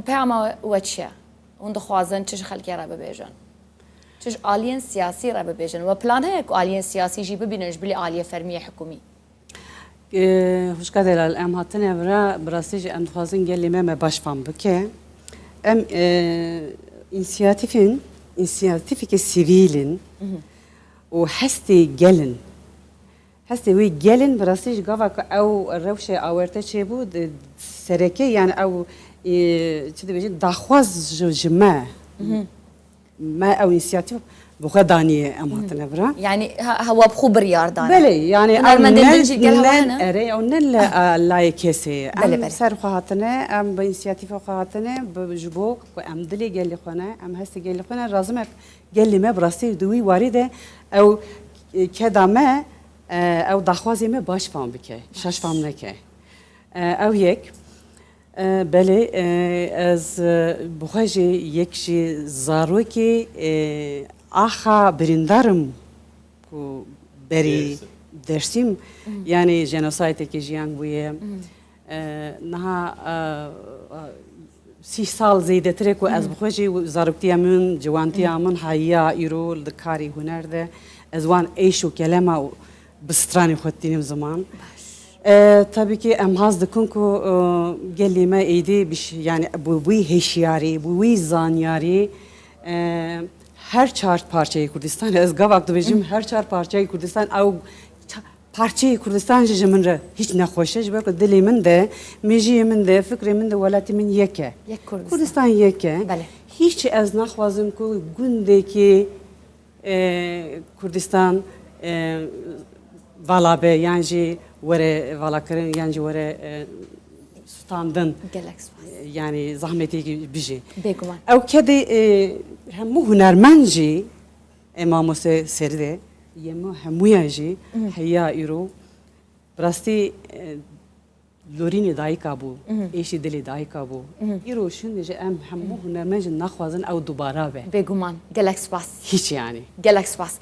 peyama weçiye hûn dixwazin çi ji xelkê re bibêjin çi ji aliyên siyasî re bibêjin we plan heye ku aliyên siyasî jî bibînin ji bilî aliyê fermiyê hikûmî Hoşka delal em hatin evra birastî jî em dixwazin gelê me baş fan bike em inisiyatifeke sivîlin û hestê gelin hestê wê gelin birastî ji gava ku ew rewşê awerte çêbû sereke yani ew çi dibêjin daxwaz ji me ew inisiyatif bi xwe daniye em hatin evra yani hewa bixwe biryar dane Belê yani ere ew ne layê kesê em ser xwe hatine em bi inisiyatîfa xwe hatine ji bo ku em dilê gelê xwe ne em hestê gelê xwe ne razim gelê me bi rastî di wî warî de ew keda me ew daxwazê me baş fan bike şaş fan neke ew yek belê ez bi xwe jî yek jî zarokê axa birindarim ku berî dersîm yani jenosaydekê jiyan bûye niha 30 sal zêdetir ku ez bi xwe jî zaroktiya min ciwantiya min haya îro li karê huner de ez wan êş û kelema bi stranê xwe tînim ziman tabii ki em haz dikin ku gelê me êdî yani bu wî hêşiyarî bu wî zanyarî her çar parçayı Kurdistan ez gavak dibêjim her çar parçayı Kurdistan ew parçayı Kurdistan ji min re hiç nexweş e ji ber ku dilê min de mejiyê min de fikrê min de welatê min yek e Kurdistan yek e hiç ez naxwazim ku gundekî Kurdistan vala be yan jî were valakirin yan jî were standin yani zahmetê bijî ew kedê hemû hunermend jî mamose serî de yemû hemûyan jî heya îro birastî lorînê dayîka bû êşî dilê dayîka bû îro şimdi jî em hemû hunermend jî naxwazin ew dubara be bêguman gelek spas hiç yani gelek spas